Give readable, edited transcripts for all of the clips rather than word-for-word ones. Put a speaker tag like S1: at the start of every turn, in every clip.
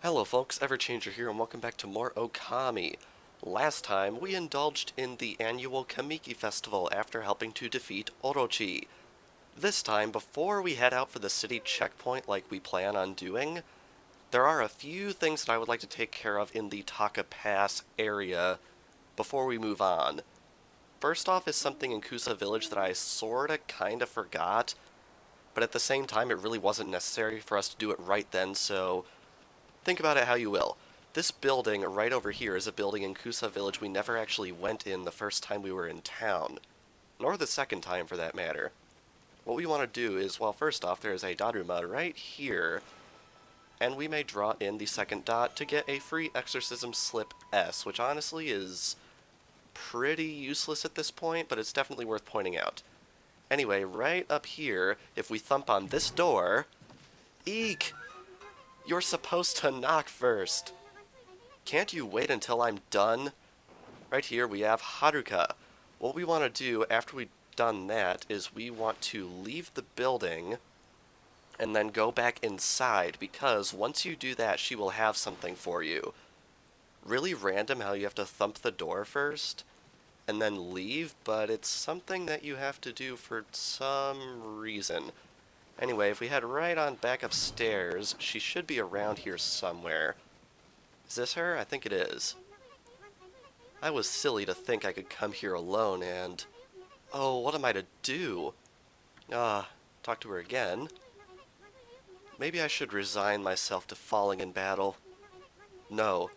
S1: Hello folks, Everchanger here and welcome back to more Ōkami. Last time, we indulged in the annual Kamiki Festival after helping to defeat Orochi. This time, before we head out for the city checkpoint like we plan on doing, there are a few things that I would like to take care of in the Taka Pass area before we move on. First off is something in Coosa Village that I sorta kinda forgot, but at the same time it really wasn't necessary for us to do it right then, so think about it how you will. This building right over here is a building in Coosa Village we never actually went in the first time we were in town. Nor the second time, for that matter. What we want to do is, well, first off, there's a Daruma right here, and we may draw in the second dot to get a free Exorcism Slip S, which honestly is pretty useless at this point, but it's definitely worth pointing out. Anyway, right up here, if we thump on this door, eek! You're supposed to knock first. Can't you wait until I'm done? Right here we have Haruka. What we want to do after we've done that is we want to leave the building and then go back inside, because once you do that she will have something for you. Really random how you have to thump the door first and then leave, but it's something that you have to do for some reason. Anyway, if we head right on back upstairs, she should be around here somewhere. Is this her? I think it is. I was silly to think I could come here alone and... Oh, what am I to do? Talk to her again. Maybe I should resign myself to falling in battle. No,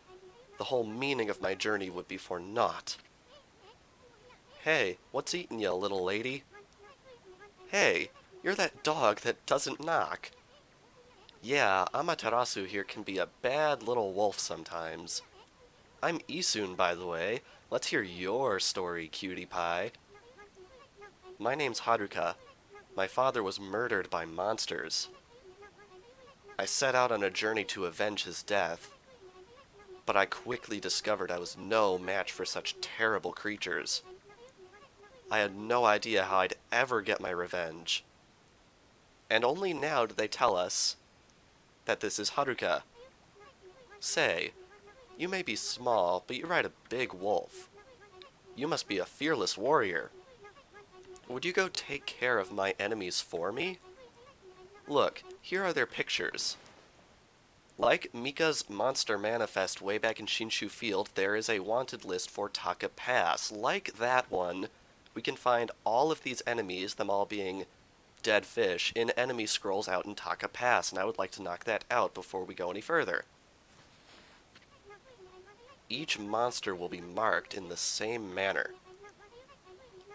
S1: the whole meaning of my journey would be for naught. Hey, what's eating ya, little lady? Hey, you're that dog that doesn't knock. Yeah, Amaterasu here can be a bad little wolf sometimes. I'm Isun, by the way. Let's hear your story, cutie pie. My name's Haruka. My father was murdered by monsters. I set out on a journey to avenge his death, but I quickly discovered I was no match for such terrible creatures. I had no idea how I'd ever get my revenge. And only now do they tell us that this is Haruka. Say, you may be small, but you ride a big wolf. You must be a fearless warrior. Would you go take care of my enemies for me? Look, here are their pictures. Like Mika's monster manifest way back in Shinshu Field, there is a wanted list for Taka Pass. Like that one, we can find all of these enemies, them all being dead fish, in enemy scrolls out in Taka Pass, and I would like to knock that out before we go any further. Each monster will be marked in the same manner.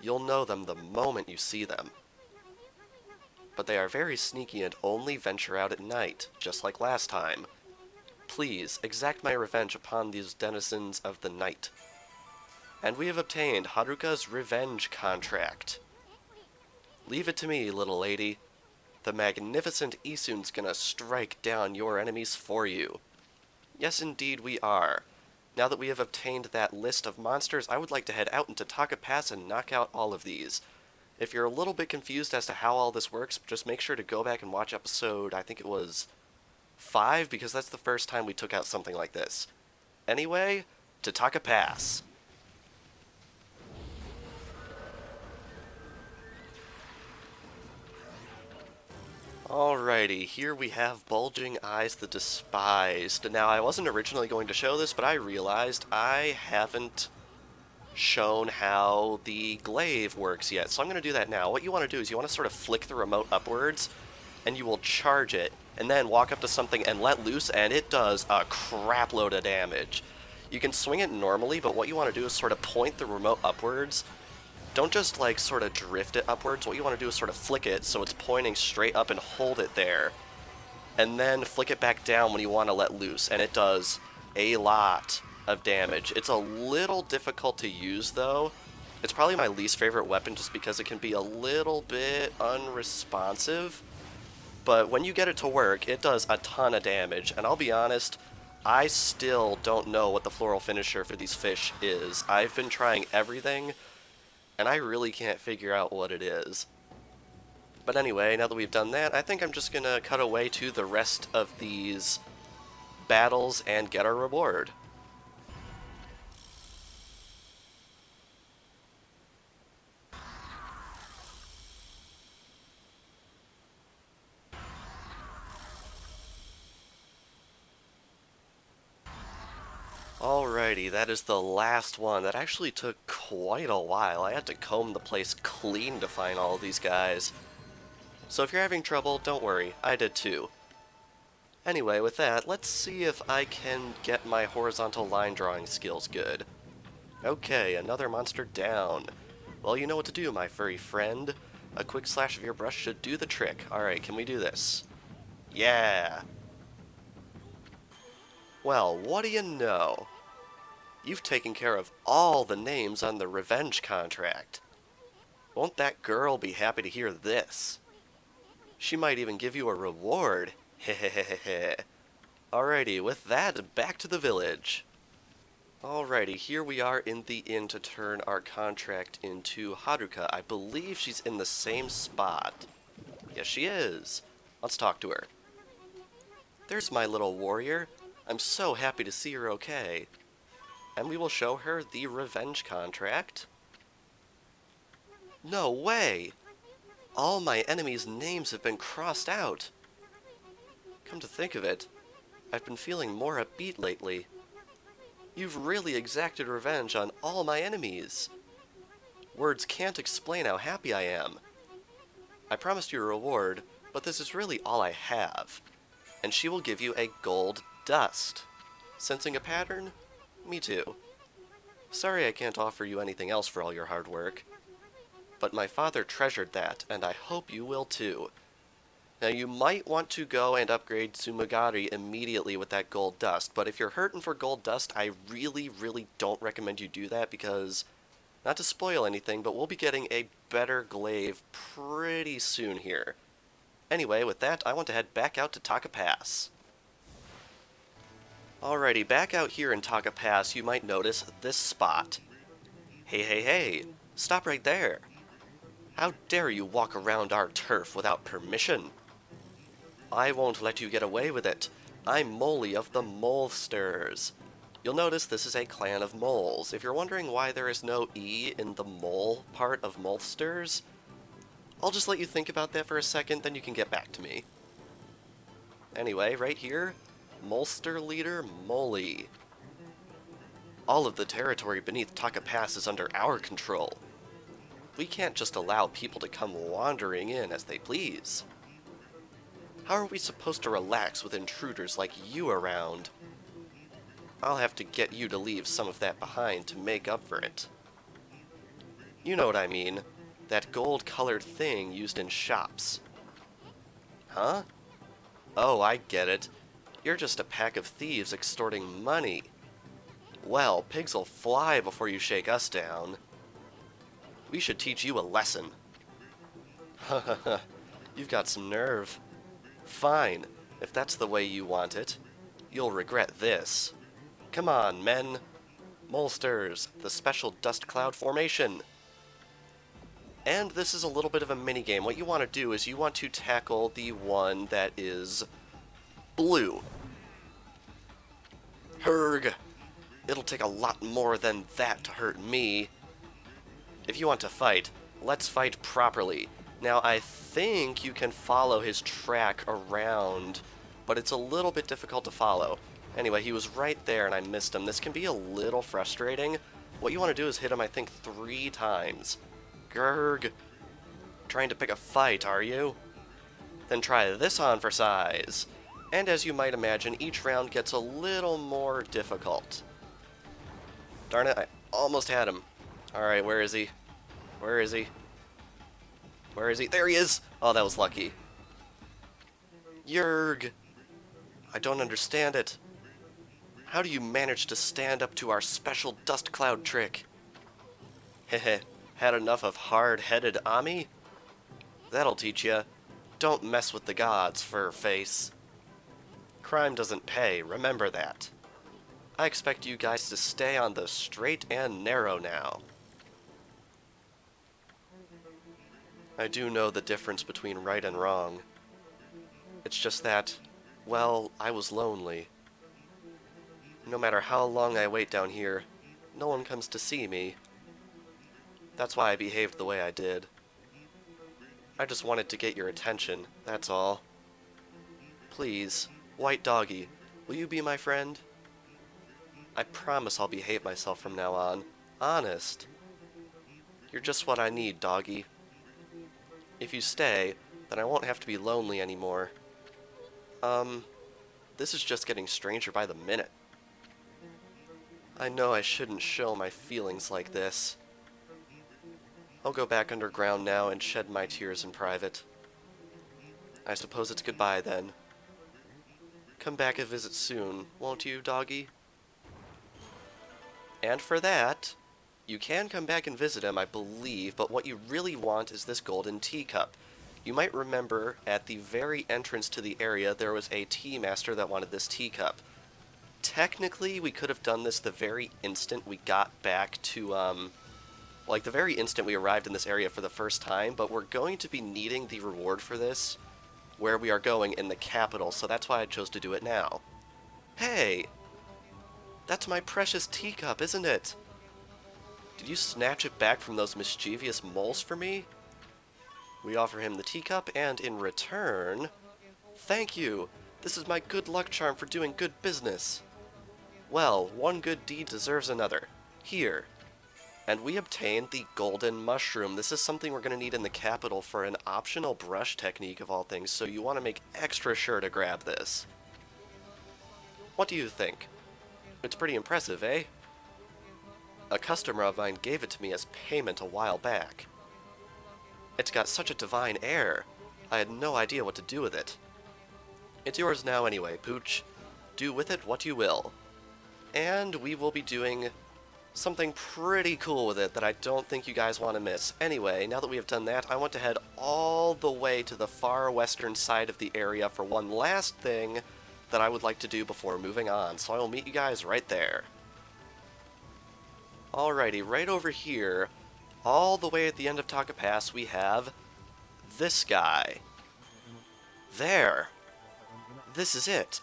S1: You'll know them the moment you see them. But they are very sneaky and only venture out at night, just like last time. Please, exact my revenge upon these denizens of the night. And we have obtained Haruka's revenge contract. Leave it to me, little lady. The magnificent Isun's gonna strike down your enemies for you. Yes, indeed we are. Now that we have obtained that list of monsters, I would like to head out into Taka Pass and knock out all of these. If you're a little bit confused as to how all this works, just make sure to go back and watch episode, I think it was 5, because that's the first time we took out something like this. Anyway, to Taka Pass. Alrighty, here we have Bulging Eyes the Despised. Now, I wasn't originally going to show this, but I realized I haven't shown how the Glaive works yet, so I'm going to do that now. What you want to do is you want to sort of flick the remote upwards, and you will charge it, and then walk up to something and let loose, and it does a crap load of damage. You can swing it normally, but what you want to do is sort of point the remote upwards. Don't just, like, sort of drift it upwards. What you want to do is sort of flick it so it's pointing straight up and hold it there. And then flick it back down when you want to let loose, and it does a lot of damage. It's a little difficult to use, though. It's probably my least favorite weapon just because it can be a little bit unresponsive. But when you get it to work, it does a ton of damage. And I'll be honest, I still don't know what the floral finisher for these fish is. I've been trying everything, and I really can't figure out what it is. But anyway, now that we've done that, I think I'm just gonna cut away to the rest of these battles and get our reward. Alrighty, that is the last one. That actually took quite a while. I had to comb the place clean to find all of these guys. So if you're having trouble, don't worry, I did too. Anyway, with that, let's see if I can get my horizontal line drawing skills good. Okay, another monster down. Well, you know what to do, my furry friend. A quick slash of your brush should do the trick. Alright, can we do this? Yeah! Well, what do you know? You've taken care of all the names on the revenge contract. Won't that girl be happy to hear this? She might even give you a reward. Hehehehe. Alrighty, with that, back to the village. Alrighty, here we are in the inn to turn our contract into Haruka. I believe she's in the same spot. Yes, she is. Let's talk to her. There's my little warrior. I'm so happy to see her okay. And we will show her the revenge contract. No way! All my enemies' names have been crossed out. Come to think of it, I've been feeling more upbeat lately. You've really exacted revenge on all my enemies. Words can't explain how happy I am. I promised you a reward, but this is really all I have. And she will give you a gold dust. Sensing a pattern? Me too. Sorry I can't offer you anything else for all your hard work. But my father treasured that, and I hope you will too. Now you might want to go and upgrade Tsumagari immediately with that gold dust, but if you're hurting for gold dust, I really don't recommend you do that because, not to spoil anything, but we'll be getting a better glaive pretty soon here. Anyway, with that, I want to head back out to Taka Pass. Alrighty, back out here in Taka Pass, you might notice this spot. Hey, stop right there. How dare you walk around our turf without permission? I won't let you get away with it. I'm Molly of the Molesters. You'll notice this is a clan of moles. If you're wondering why there is no E in the mole part of Molesters, I'll just let you think about that for a second, then you can get back to me. Anyway, right here, Molester leader Molly. All of the territory beneath Taka Pass is under our control. We can't just allow people to come wandering in as they please. How are we supposed to relax with intruders like you around? I'll have to get you to leave some of that behind to make up for it. You know what I mean. That gold-colored thing used in shops. Huh? Oh, I get it. You're just a pack of thieves extorting money. Well, pigs'll fly before you shake us down. We should teach you a lesson. Hahaha, you've got some nerve. Fine, if that's the way you want it. You'll regret this. Come on, men. Molesters, the special dust cloud formation. And this is a little bit of a minigame. What you want to do is you want to tackle the one that is blue. Herg! It'll take a lot more than that to hurt me. If you want to fight, let's fight properly. Now, I think you can follow his track around, but it's a little bit difficult to follow. Anyway, he was right there and I missed him. This can be a little frustrating. What you want to do is hit him, I think, 3 times. Grrg. Trying to pick a fight, are you? Then try this on for size. And as you might imagine, each round gets a little more difficult. Darn it, I almost had him. Alright, where is he? Where is he? Where is he? There he is! Oh, that was lucky. Yerg! I don't understand it. How do you manage to stand up to our special dust cloud trick? Hehe, had enough of hard-headed Ami? That'll teach ya. Don't mess with the gods, fur face. Crime doesn't pay, remember that. I expect you guys to stay on the straight and narrow now. I do know the difference between right and wrong. It's just that, well, I was lonely. No matter how long I wait down here, no one comes to see me. That's why I behaved the way I did. I just wanted to get your attention, that's all. Please, White Doggy, will you be my friend? I promise I'll behave myself from now on. Honest. You're just what I need, Doggy. If you stay, then I won't have to be lonely anymore. This is just getting stranger by the minute. I know I shouldn't show my feelings like this. I'll go back underground now and shed my tears in private. I suppose it's goodbye then. Come back and visit soon, won't you, Doggy? And for that, you can come back and visit him, I believe, but what you really want is this golden teacup. You might remember at the very entrance to the area there was a tea master that wanted this teacup. Technically, we could have done this the very instant we got back to, like the very instant we arrived in this area for the first time, but we're going to be needing the reward for this where we are going in the capital, so that's why I chose to do it now. Hey! That's my precious teacup, isn't it? Did you snatch it back from those mischievous moles for me? We offer him the teacup, and in return... Thank you! This is my good luck charm for doing good business. Well, one good deed deserves another. Here. And we obtained the golden mushroom. This is something we're going to need in the capital for an optional brush technique of all things, so you want to make extra sure to grab this. What do you think? It's pretty impressive, eh? A customer of mine gave it to me as payment a while back. It's got such a divine air. I had no idea what to do with it. It's yours now anyway, Pooch. Do with it what you will. And we will be doing something pretty cool with it that I don't think you guys want to miss. Anyway, now that we have done that, I want to head all the way to the far western side of the area for one last thing that I would like to do before moving on. So I will meet you guys right there. Alrighty, right over here, all the way at the end of Taka Pass, we have this guy. There. This is it.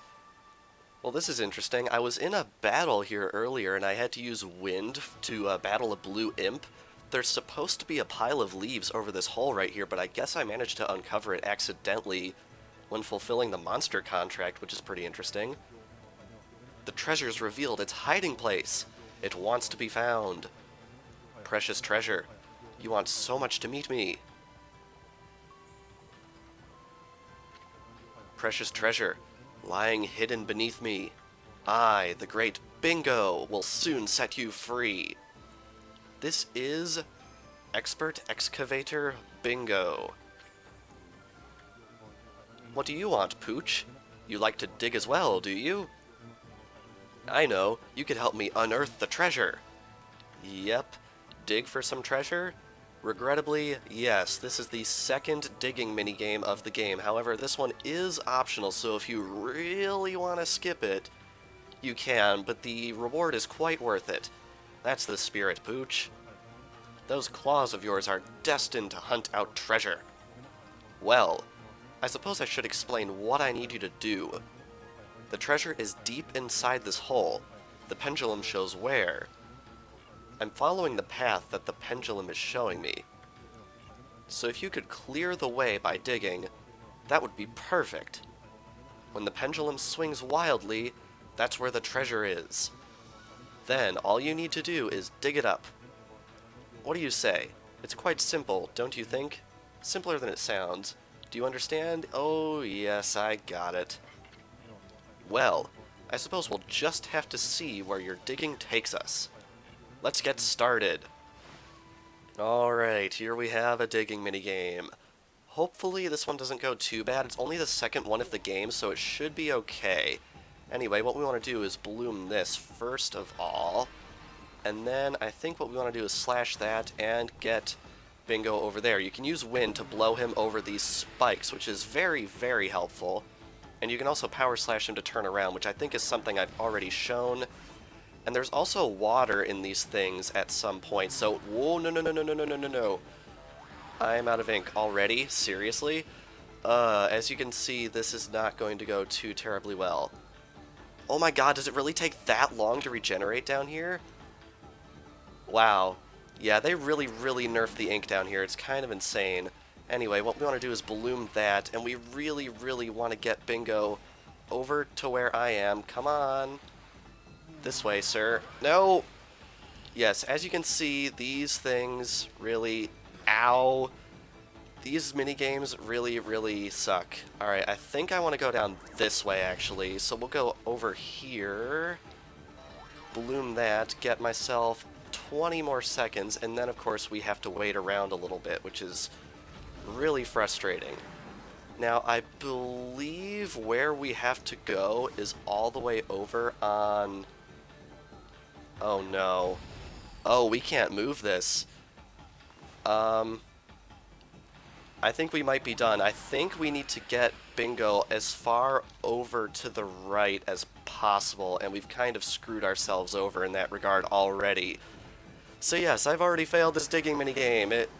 S1: Well, this is interesting. I was in a battle here earlier, and I had to use wind to battle a blue imp. There's supposed to be a pile of leaves over this hole right here, but I guess I managed to uncover it accidentally when fulfilling the monster contract, which is pretty interesting. The treasure's revealed its hiding place. It wants to be found. Precious treasure, you want so much to meet me. Precious treasure, lying hidden beneath me. I, the great Bingo, will soon set you free. This is Expert Excavator Bingo. What do you want, Pooch? You like to dig as well, do you? I know, you could help me unearth the treasure. Yep, dig for some treasure? Regrettably, yes, this is the second digging minigame of the game. However, this one is optional, so if you really want to skip it, you can, but the reward is quite worth it. That's the spirit, Pooch. Those claws of yours are destined to hunt out treasure. Well, I suppose I should explain what I need you to do. The treasure is deep inside this hole. The pendulum shows where. I'm following the path that the pendulum is showing me. So if you could clear the way by digging, that would be perfect. When the pendulum swings wildly, that's where the treasure is. Then all you need to do is dig it up. What do you say? It's quite simple, don't you think? Simpler than it sounds. Do you understand? Oh yes, I got it. Well, I suppose we'll just have to see where your digging takes us. Let's get started. Alright, here we have a digging minigame. Hopefully this one doesn't go too bad. It's only the second one of the game, so it should be okay. Anyway, what we want to do is bloom this first of all. And then I think what we want to do is slash that and get Bingo over there. You can use wind to blow him over these spikes, which is very, very helpful. And you can also power slash him to turn around, which I think is something I've already shown. And there's also water in these things at some point, so... Whoa, no. I'm out of ink already? Seriously? As you can see, this is not going to go too terribly well. Oh my god, does it really take that long to regenerate down here? Wow. Yeah, they really, really nerfed the ink down here. It's kind of insane. Anyway, what we want to do is bloom that, and we really, really want to get Bingo over to where I am. Come on. This way, sir. No! Yes, as you can see, these things really... Ow! These minigames really, really suck. Alright, I think I want to go down this way, actually. So we'll go over here, bloom that, get myself 20 more seconds, and then, of course, we have to wait around a little bit, which is really frustrating. Now, I believe where we have to go is all the way over on... Oh, no. Oh, we can't move this. I think we might be done. I think we need to get Bingo as far over to the right as possible, and we've kind of screwed ourselves over in that regard already. So yes, I've already failed this digging minigame. It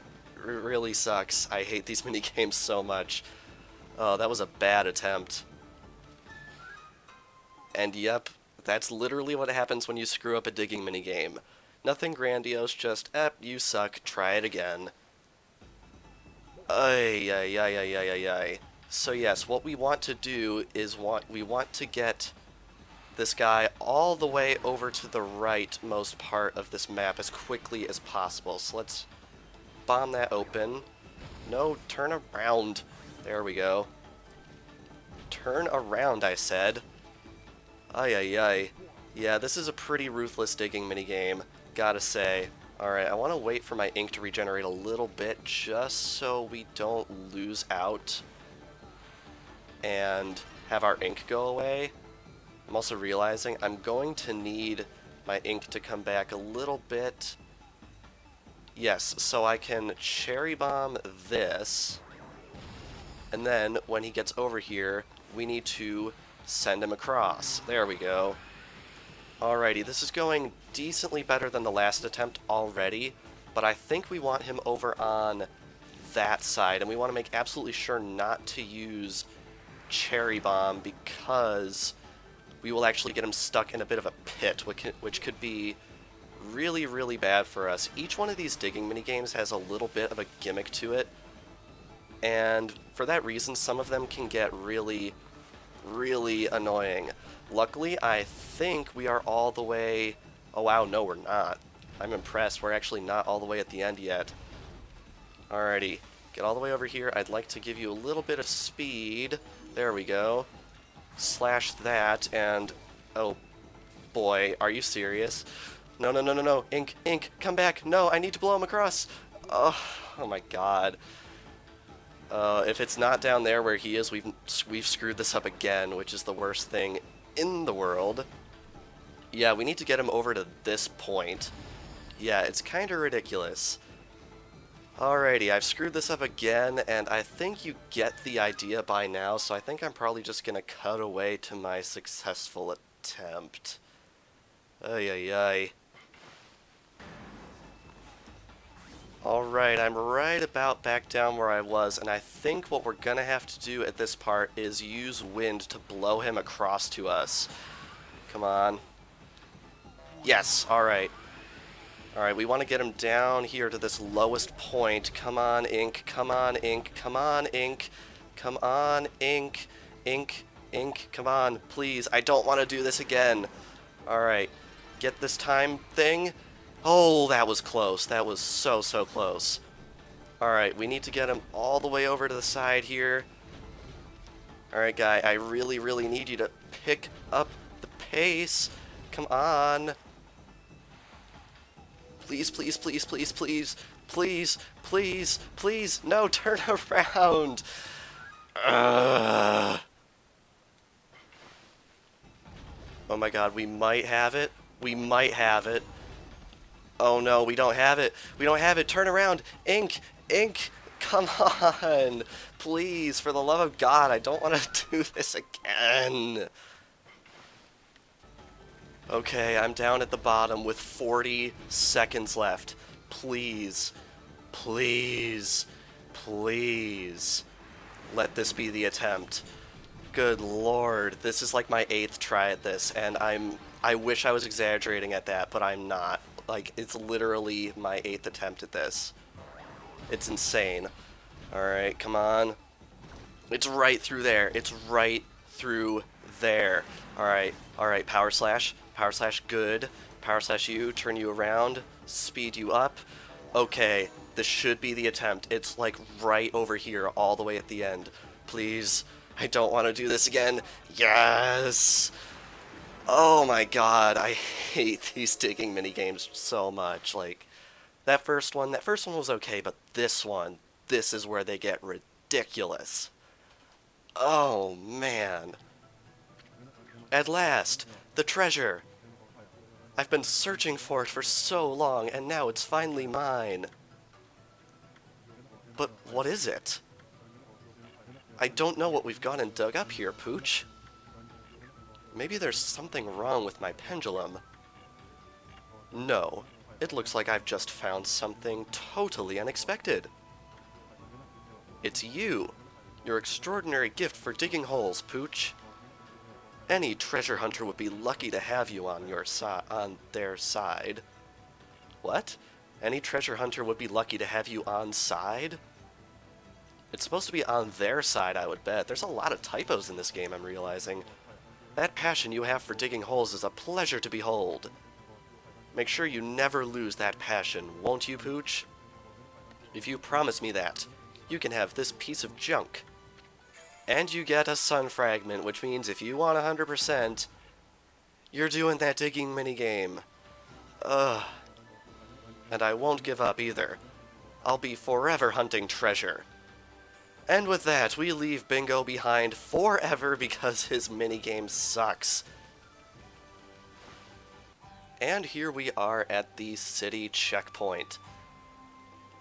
S1: really sucks. I hate these minigames so much. Oh, that was a bad attempt. And yep, that's literally what happens when you screw up a digging minigame. Nothing grandiose, just, you suck, try it again. Ay, ay, ay, ay, ay, ay, ay. So yes, what we want to do is we want to get this guy all the way over to the rightmost part of this map as quickly as possible. So let's bomb that open. No, turn around. There we go. Turn around, I said. Ay, ay, ay. Yeah, this is a pretty ruthless digging minigame, gotta say. Alright, I want to wait for my ink to regenerate a little bit just so we don't lose out and have our ink go away. I'm also realizing I'm going to need my ink to come back a little bit. Yes, so I can cherry bomb this, and then when he gets over here, we need to send him across. There we go. Alrighty, this is going decently better than the last attempt already, but I think we want him over on that side, and we want to make absolutely sure not to use Cherry Bomb because we will actually get him stuck in a bit of a pit, which could be really, really bad for us. Each one of these digging minigames has a little bit of a gimmick to it, and for that reason, some of them can get really, really annoying. Luckily, I think we are all the way... Oh wow, no we're not. I'm impressed. We're actually not all the way at the end yet. Alrighty, get all the way over here. I'd like to give you a little bit of speed. There we go. Slash that, and... Oh boy, are you serious? No, no, no, no, no. Ink, ink, come back. No, I need to blow him across. Oh my god. If it's not down there where he is, we've screwed this up again, which is the worst thing in the world. Yeah, we need to get him over to this point. Yeah, it's kind of ridiculous. Alrighty, I've screwed this up again, and I think you get the idea by now, so I think I'm probably just gonna cut away to my successful attempt. Ay, ay, ay. Alright, I'm right about back down where I was, and I think what we're gonna have to do at this part is use wind to blow him across to us. Come on. Yes, alright. Alright, we want to get him down here to this lowest point. Come on, ink, come on, ink, come on, ink, come on, ink, ink, ink, come on, please. I don't want to do this again. Alright, get this time thing. Oh, that was close. That was so, so close. Alright, we need to get him all the way over to the side here. Alright, guy, I really, really need you to pick up the pace. Come on. Please, please, please, please, please, please, please, please. No, turn around. Ugh. Oh my god, we might have it. We might have it. Oh no, we don't have it. We don't have it. Turn around. Ink, ink, come on. Please, for the love of God, I don't want to do this again. Okay, I'm down at the bottom with 40 seconds left. Please, please, please, let this be the attempt. Good lord, this is like my 8th try at this, and I wish I was exaggerating at that, but I'm not. Like, it's literally my 8th attempt at this. It's insane. Alright, come on. It's right through there. It's right through there. Alright, power slash. Power slash, good. Power slash you, turn you around, speed you up. Okay, this should be the attempt. It's like right over here, all the way at the end. Please, I don't want to do this again. Yes! Oh my god, I hate these digging minigames so much. Like, that first one was okay, but this is where they get ridiculous. Oh man. At last, the treasure. I've been searching for it for so long, and now it's finally mine. But what is it? I don't know what we've gone and dug up here, Pooch. Maybe there's something wrong with my pendulum. No, it looks like I've just found something totally unexpected. It's you. Your extraordinary gift for digging holes, Pooch. Any treasure hunter would be lucky to have you on their side. What? Any treasure hunter would be lucky to have you on side? It's supposed to be on their side, I would bet. There's a lot of typos in this game, I'm realizing. That passion you have for digging holes is a pleasure to behold. Make sure you never lose that passion, won't you, Pooch? If you promise me that, you can have this piece of junk. And you get a sun fragment, which means if you want 100%, you're doing that digging minigame. Ugh. And I won't give up either. I'll be forever hunting treasure. And with that, we leave Bingo behind forever because his minigame sucks. And here we are at the city checkpoint,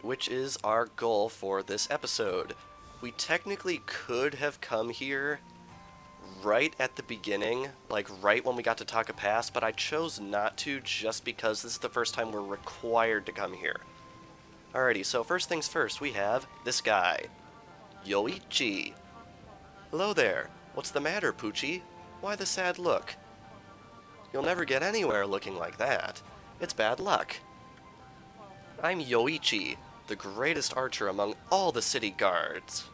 S1: which is our goal for this episode. We technically could have come here right at the beginning, like right when we got to Taka Pass, but I chose not to just because this is the first time we're required to come here. Alrighty, so first things first, we have this guy, Yoichi. Hello there. What's the matter, Poochie? Why the sad look? You'll never get anywhere looking like that. It's bad luck. I'm Yoichi, the greatest archer among all the city guards.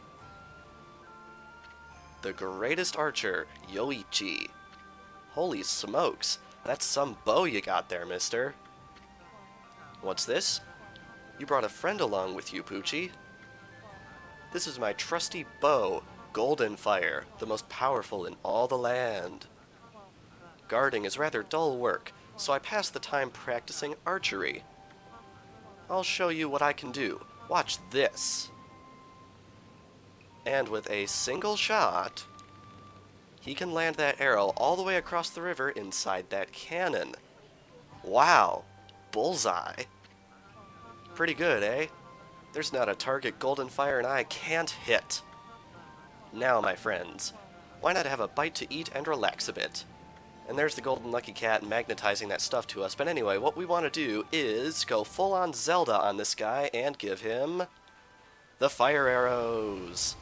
S1: The greatest archer, Yoichi. Holy smokes, that's some bow you got there, mister. What's this? You brought a friend along with you, Poochie. This is my trusty bow, Golden Fire, the most powerful in all the land. Guarding is rather dull work, so I pass the time practicing archery. I'll show you what I can do. Watch this. And with a single shot, he can land that arrow all the way across the river inside that cannon. Wow, bullseye. Pretty good, eh? There's not a target Golden Fire and I can't hit. Now, my friends, why not have a bite to eat and relax a bit? And there's the Golden Lucky Cat magnetizing that stuff to us. But anyway, what we want to do is go full-on Zelda on this guy and give him the fire arrows.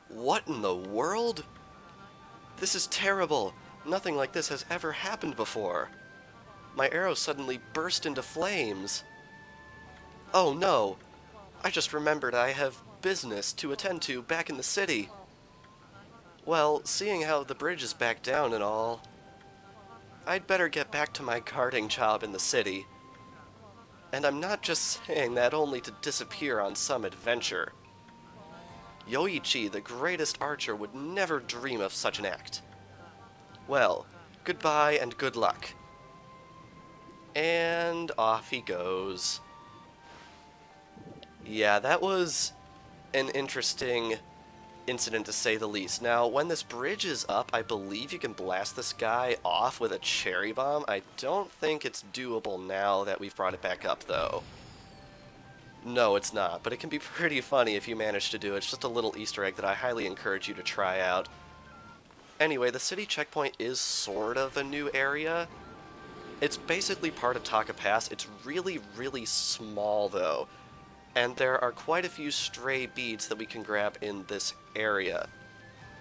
S1: What in the world? This is terrible. Nothing like this has ever happened before. My arrow suddenly burst into flames. Oh no! I just remembered I have business to attend to back in the city. Well, seeing how the bridge is back down and all, I'd better get back to my guarding job in the city. And I'm not just saying that only to disappear on some adventure. Yoichi, the greatest archer, would never dream of such an act. Well, goodbye and good luck. And off he goes. Yeah, that was an interesting incident to say the least. Now, when this bridge is up, I believe you can blast this guy off with a cherry bomb. I don't think it's doable now that we've brought it back up, though. No, it's not, but it can be pretty funny if you manage to do it. It's just a little Easter egg that I highly encourage you to try out. Anyway, the city checkpoint is sort of a new area. It's basically part of Taka Pass. It's really, really small, though. And there are quite a few stray beads that we can grab in this area.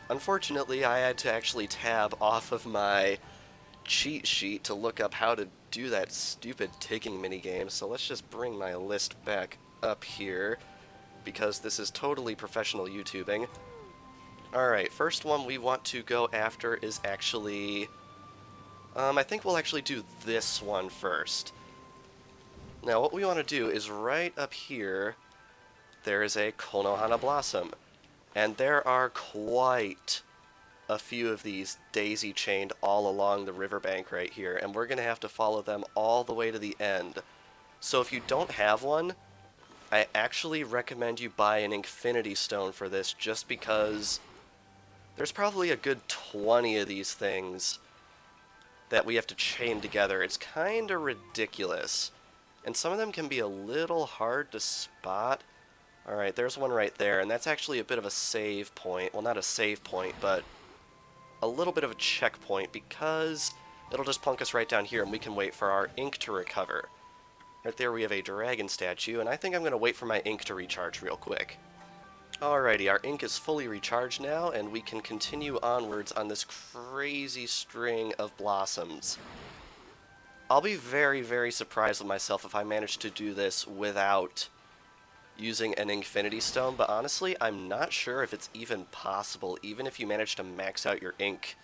S1: Unfortunately, I had to actually tab off of my cheat sheet to look up how to do that stupid taking minigame, so let's just bring my list back up here, because this is totally professional YouTubing. Alright, first one we want to go after is actually... I think we'll actually do this one first. Now, what we want to do is right up here, there is a Konohana Blossom. And there are quite a few of these daisy-chained all along the riverbank right here, and we're going to have to follow them all the way to the end. So if you don't have one, I actually recommend you buy an Infinity Stone for this, just because there's probably a good 20 of these things that we have to chain together. It's kind of ridiculous. And some of them can be a little hard to spot. Alright, there's one right there, and that's actually a bit of a save point. Well, not a save point, but a little bit of a checkpoint, because it'll just plunk us right down here, and we can wait for our ink to recover. Right there we have a dragon statue, and I think I'm going to wait for my ink to recharge real quick. Alrighty, our ink is fully recharged now, and we can continue onwards on this crazy string of blossoms. I'll be very, very surprised with myself if I manage to do this without using an Infinity Stone, but honestly, I'm not sure if it's even possible, even if you manage to max out your ink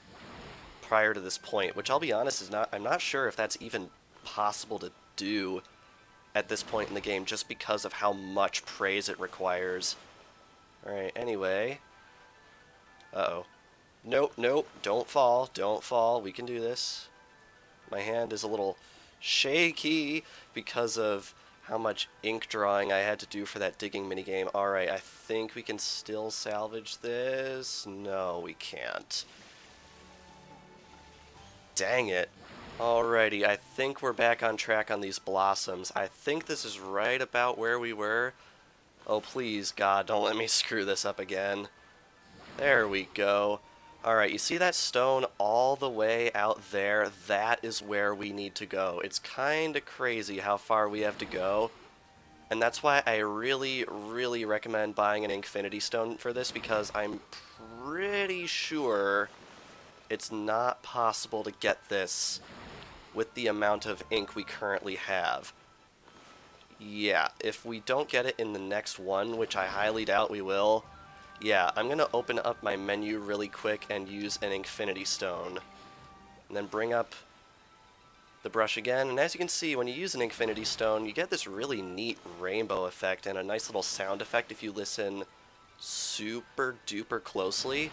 S1: prior to this point, which I'll be honest is I'm not sure if that's even possible to do at this point in the game, just because of how much praise it requires. Alright, anyway. Uh-oh. Nope, nope, don't fall, we can do this. My hand is a little shaky because of how much ink drawing I had to do for that digging minigame. Alright, I think we can still salvage this. No, we can't. Dang it. Alrighty, I think we're back on track on these blossoms. I think this is right about where we were. Oh, please, God, don't let me screw this up again. There we go. Alright, you see that stone all the way out there? That is where we need to go. It's kinda crazy how far we have to go. And that's why I really, really recommend buying an Infinity Stone for this, because I'm pretty sure it's not possible to get this with the amount of ink we currently have. Yeah, if we don't get it in the next one, which I highly doubt we will, yeah, I'm going to open up my menu really quick and use an Infinity Stone. And then bring up the brush again, and as you can see, when you use an Infinity Stone, you get this really neat rainbow effect and a nice little sound effect if you listen super duper closely.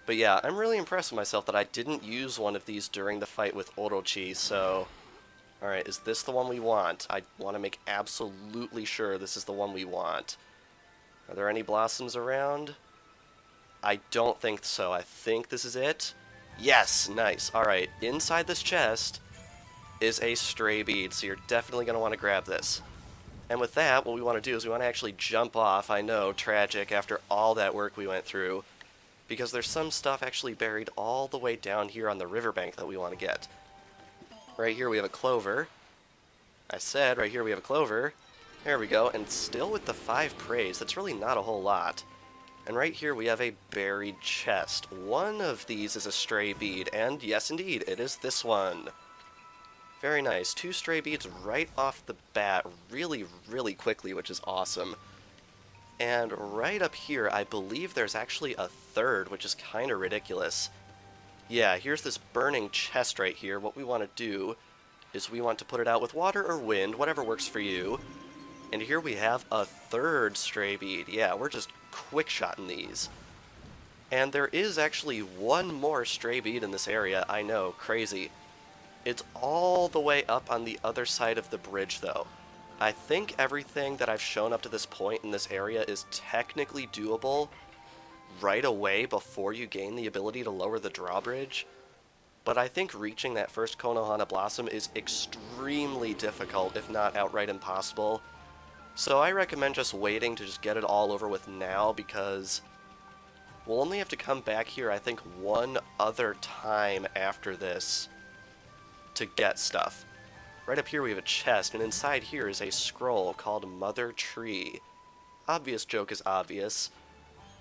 S1: But yeah, I'm really impressed with myself that I didn't use one of these during the fight with Ōkami, so... Alright, is this the one we want? I want to make absolutely sure this is the one we want. Are there any blossoms around? I don't think so. I think this is it. Yes, nice. Alright, inside this chest is a stray bead, so you're definitely going to want to grab this. And with that, what we want to do is we want to actually jump off. I know, tragic, after all that work we went through, because there's some stuff actually buried all the way down here on the riverbank that we want to get. Right here we have a clover. I said, right here we have a clover. There we go, and still with the 5 praise, that's really not a whole lot. And right here we have a buried chest. One of these is a stray bead, and yes indeed, it is this one. Very nice. 2 stray beads right off the bat, really, really quickly, which is awesome. And right up here, I believe there's actually a 3rd, which is kind of ridiculous. Yeah, here's this burning chest right here. What we want to do is we want to put it out with water or wind, whatever works for you. And here we have a 3rd stray bead. Yeah, we're just quick-shotting these. And there is actually one more stray bead in this area. I know, crazy. It's all the way up on the other side of the bridge, though. I think everything that I've shown up to this point in this area is technically doable, right away before you gain the ability to lower the drawbridge, but I think reaching that first Konohana Blossom is extremely difficult, if not outright impossible. So I recommend just waiting to just get it all over with now, because we'll only have to come back here, I think, one other time after this to get stuff. Right up here we have a chest, and inside here is a scroll called Mother Tree. Obvious joke is obvious.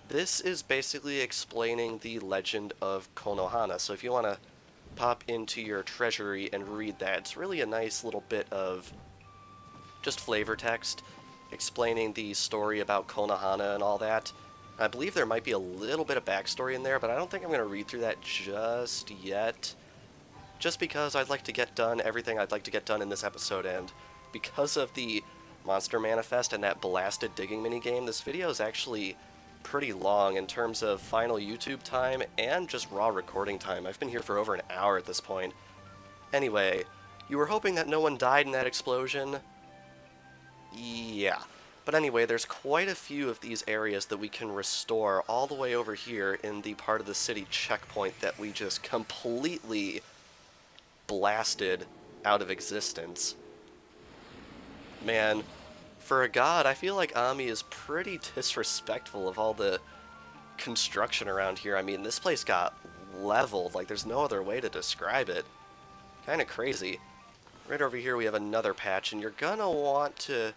S1: This is basically explaining the legend of Konohana, so if you want to pop into your treasury and read that, it's really a nice little bit of just flavor text explaining the story about Konohana and all that. I believe there might be a little bit of backstory in there, but I don't think I'm going to read through that just yet. Just because I'd like to get done everything I'd like to get done in this episode, and because of the Monster Manifest and that blasted digging minigame, this video is actually pretty long in terms of final YouTube time and just raw recording time. I've been here for over an hour at this point. Anyway, you were hoping that no one died in that explosion? Yeah. But anyway, there's quite a few of these areas that we can restore all the way over here in the part of the city checkpoint that we just completely blasted out of existence. Man, for a god, I feel like Ami is pretty disrespectful of all the construction around here. I mean, this place got leveled, like there's no other way to describe it. Kinda crazy. Right over here we have another patch, and you're gonna want to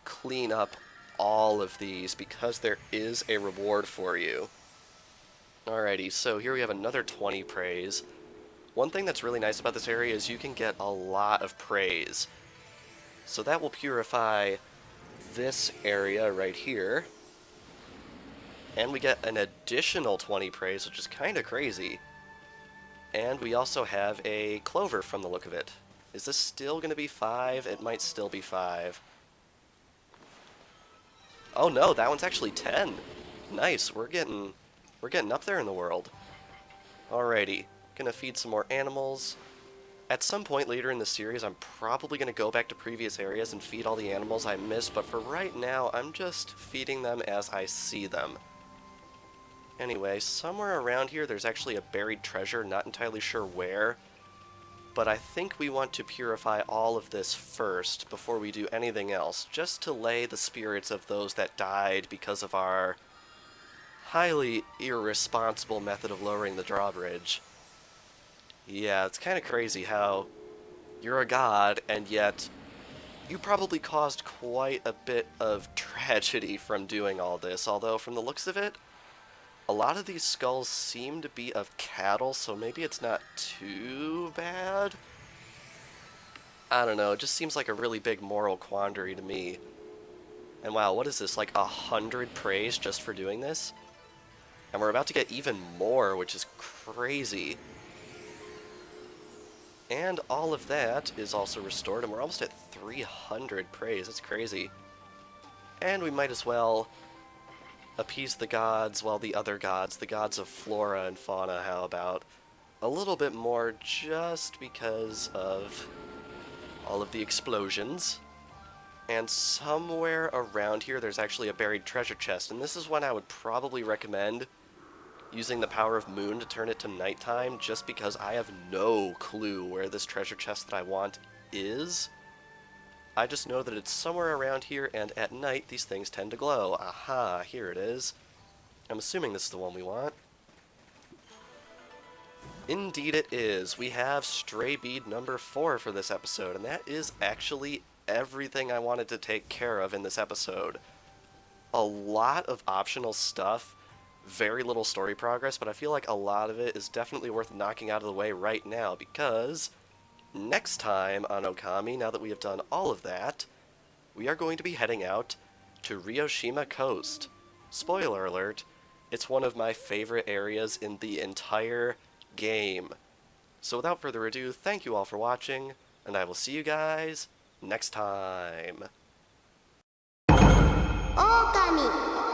S1: clean up all of these because there is a reward for you. Alrighty, so here we have another 20 praise. One thing that's really nice about this area is you can get a lot of praise. So that will purify this area right here. And we get an additional 20 praise, which is kind of crazy. And we also have a clover from the look of it. Is this still going to be 5? It might still be 5. Oh no, that one's actually 10. Nice, we're getting up there in the world. Alrighty, gonna feed some more animals. At some point later in the series, I'm probably gonna go back to previous areas and feed all the animals I missed, but for right now, I'm just feeding them as I see them. Anyway, somewhere around here there's actually a buried treasure, not entirely sure where, but I think we want to purify all of this first before we do anything else, just to lay the spirits of those that died because of our highly irresponsible method of lowering the drawbridge. Yeah, it's kind of crazy how you're a god, and yet you probably caused quite a bit of tragedy from doing all this, although from the looks of it, a lot of these skulls seem to be of cattle, so maybe it's not too bad? I don't know, it just seems like a really big moral quandary to me. And wow, what is this, like 100 praise just for doing this? And we're about to get even more, which is crazy. And all of that is also restored, and we're almost at 300 praise, that's crazy. And we might as well appease the gods, while the other gods, the gods of flora and fauna, how about a little bit more just because of all of the explosions. And somewhere around here there's actually a buried treasure chest, and this is one I would probably recommend using the power of moon to turn it to nighttime, just because I have no clue where this treasure chest that I want is. I just know that it's somewhere around here, and at night these things tend to glow. Aha, here it is. I'm assuming this is the one we want. Indeed it is. We have stray bead number 4 for this episode, and that is actually everything I wanted to take care of in this episode. A lot of optional stuff, very little story progress, but I feel like a lot of it is definitely worth knocking out of the way right now, because next time on Ōkami, now that we have done all of that, we are going to be heading out to Ryoshima Coast. Spoiler alert, it's one of my favorite areas in the entire game. So without further ado, thank you all for watching, and I will see you guys next time. Ōkami!